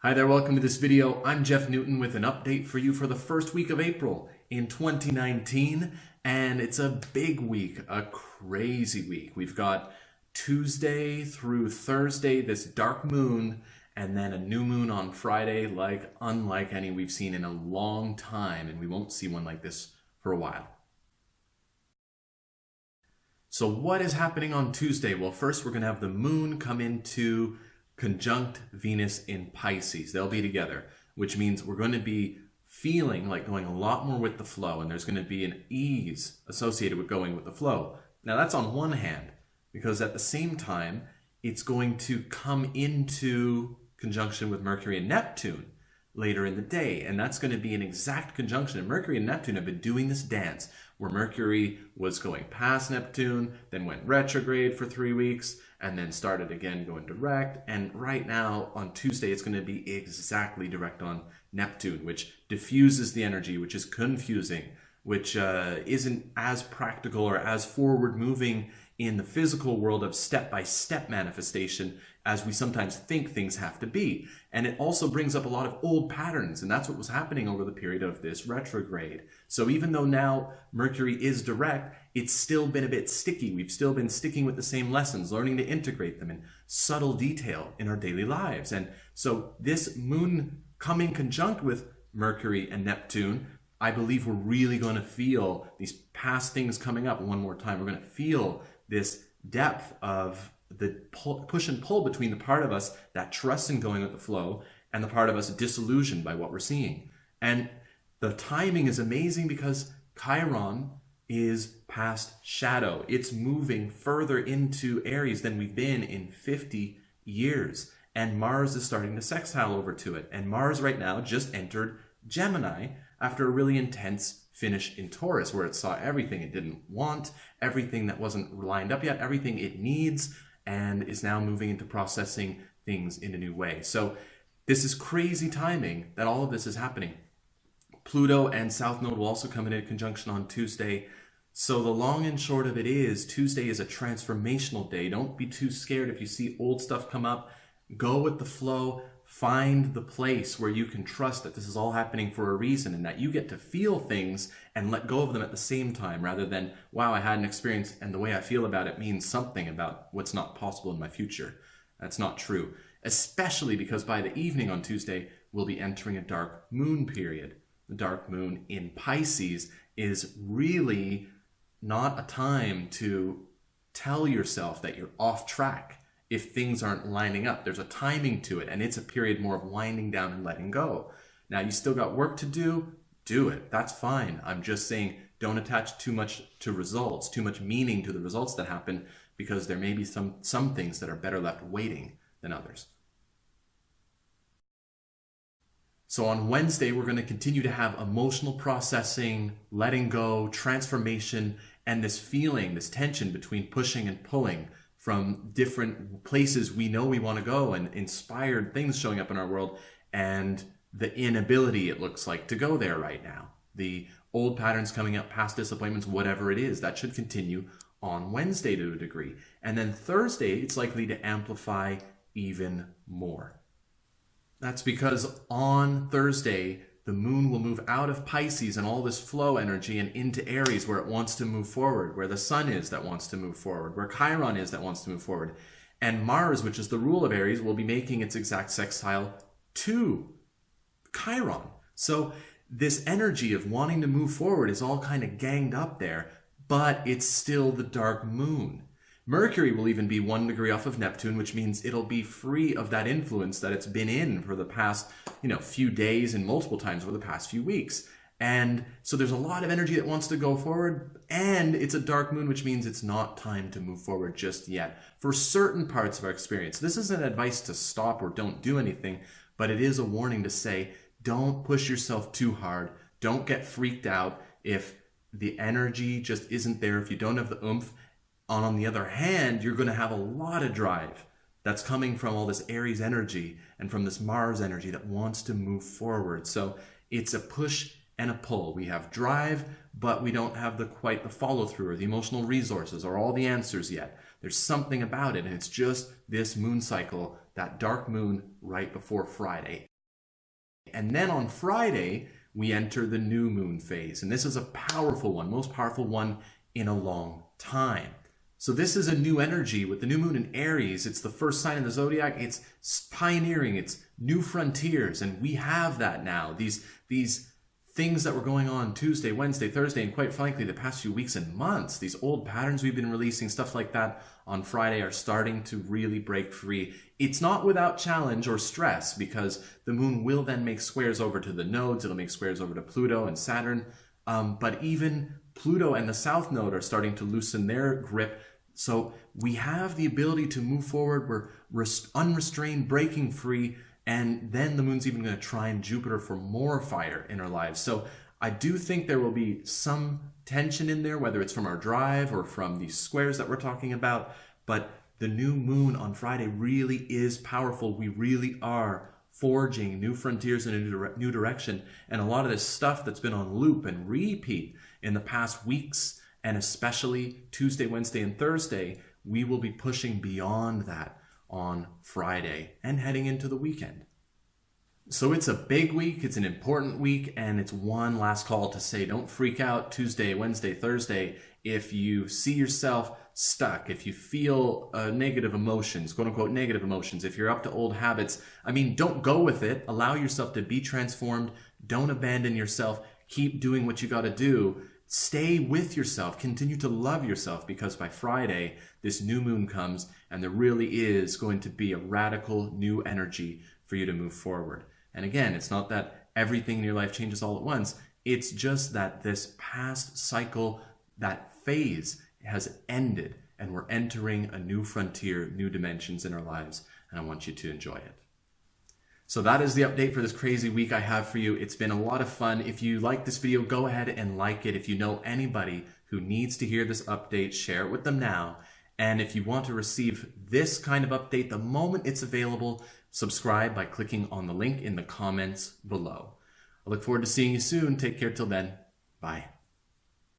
Hi there, welcome to this video. I'm Jeff Newton with an update for you for the first week of April in 2019. And it's a big week, a crazy week. We've got Tuesday through Thursday, this dark moon, and then a new moon on Friday, unlike any we've seen in a long time. And we won't see one like this for a while. So what is happening on Tuesday? Well, first we're going to have the moon come into conjunct Venus in Pisces. They'll be together, which means we're going to be feeling like going a lot more with the flow, and there's going to be an ease associated with going with the flow. Now that's on one hand, because at the same time, it's going to come into conjunction with Mercury and Neptune later in the day, and that's going to be an exact conjunction. And Mercury and Neptune have been doing this dance where Mercury was going past Neptune, then went retrograde for 3 weeks, and then started again going direct. And right now on Tuesday, it's going to be exactly direct on Neptune, which diffuses the energy, which is confusing, which isn't as practical or as forward moving in the physical world of step-by-step manifestation as we sometimes think things have to be. And it also brings up a lot of old patterns, and that's what was happening over the period of this retrograde. So even though now Mercury is direct, it's still been a bit sticky. We've still been sticking with the same lessons, learning to integrate them in subtle detail in our daily lives. And so this moon coming conjunct with Mercury and Neptune, I believe we're really going to feel these past things coming up one more time. We're going to feel this depth of the push and pull between the part of us that trusts in going with the flow and the part of us disillusioned by what we're seeing. And the timing is amazing because Chiron is past shadow. It's moving further into Aries than we've been in 50 years. And Mars is starting to sextile over to it. And Mars right now just entered Gemini after a really intense finish in Taurus, where it saw everything it didn't want, everything that wasn't lined up yet, everything it needs, and is now moving into processing things in a new way. So this is crazy timing that all of this is happening. Pluto and South Node will also come into conjunction on Tuesday. So the long and short of it is, Tuesday is a transformational day. Don't be too scared if you see old stuff come up. Go with the flow. Find the place where you can trust that this is all happening for a reason and that you get to feel things and let go of them at the same time, rather than, wow, I had an experience and the way I feel about it means something about what's not possible in my future. That's not true, especially because by the evening on Tuesday, we'll be entering a dark moon period. The dark moon in Pisces is really not a time to tell yourself that you're off track if things aren't lining up. There's a timing to it, and it's a period more of winding down and letting go. Now, you still got work to do it. That's fine. I'm just saying don't attach too much to results, too much meaning to the results that happen, because there may be some things that are better left waiting than others. So on Wednesday, we're going to continue to have emotional processing, letting go, transformation, and this feeling, this tension between pushing and pulling from different places we know we want to go, and inspired things showing up in our world, and the inability, it looks like, to go there right now. The old patterns coming up, past disappointments, whatever it is, that should continue on Wednesday to a degree. And then Thursday, it's likely to amplify even more. That's because on Thursday, the moon will move out of Pisces and all this flow energy and into Aries, where it wants to move forward, where the sun is that wants to move forward, where Chiron is that wants to move forward. And Mars, which is the rule of Aries, will be making its exact sextile to Chiron. So this energy of wanting to move forward is all kind of ganged up there, but it's still the dark moon. Mercury will even be 1 degree off of Neptune, which means it'll be free of that influence that it's been in for the past, few days and multiple times over the past few weeks. And so there's a lot of energy that wants to go forward, and it's a dark moon, which means it's not time to move forward just yet for certain parts of our experience. This isn't advice to stop or don't do anything, but it is a warning to say, don't push yourself too hard. Don't get freaked out if the energy just isn't there, if you don't have the oomph. On the other hand, you're going to have a lot of drive that's coming from all this Aries energy and from this Mars energy that wants to move forward. So it's a push and a pull. We have drive, but we don't have quite the follow through or the emotional resources or all the answers yet. There's something about it, and it's just this moon cycle, that dark moon right before Friday. And then on Friday, we enter the new moon phase. And this is a powerful one, most powerful one in a long time. So this is a new energy with the new moon in Aries. It's the first sign in the zodiac. It's pioneering. It's new frontiers. And we have that now. These things that were going on Tuesday, Wednesday, Thursday, and quite frankly, the past few weeks and months, these old patterns we've been releasing, stuff like that on Friday, are starting to really break free. It's not without challenge or stress, because the moon will then make squares over to the nodes. It'll make squares over to Pluto and Saturn. But even Pluto and the South Node are starting to loosen their grip. So we have the ability to move forward. We're unrestrained, breaking free. And then the moon's even going to trine Jupiter for more fire in our lives. So I do think there will be some tension in there, whether it's from our drive or from these squares that we're talking about. But the new moon on Friday really is powerful. We really are forging new frontiers in a new direction. And a lot of this stuff that's been on loop and repeat in the past weeks, and especially Tuesday, Wednesday, and Thursday, we will be pushing beyond that on Friday and heading into the weekend. So it's a big week, it's an important week, and it's one last call to say, don't freak out Tuesday, Wednesday, Thursday. If you see yourself stuck, if you feel negative emotions, quote unquote negative emotions, if you're up to old habits, don't go with it. Allow yourself to be transformed. Don't abandon yourself. Keep doing what you got to do. Stay with yourself, continue to love yourself, because by Friday, this new moon comes and there really is going to be a radical new energy for you to move forward. And again, it's not that everything in your life changes all at once. It's just that this past cycle, that phase has ended and we're entering a new frontier, new dimensions in our lives. And I want you to enjoy it. So that is the update for this crazy week I have for you. It's been a lot of fun. If you like this video, go ahead and like it. If you know anybody who needs to hear this update, share it with them now. And if you want to receive this kind of update the moment it's available, subscribe by clicking on the link in the comments below. I look forward to seeing you soon. Take care till then. Bye.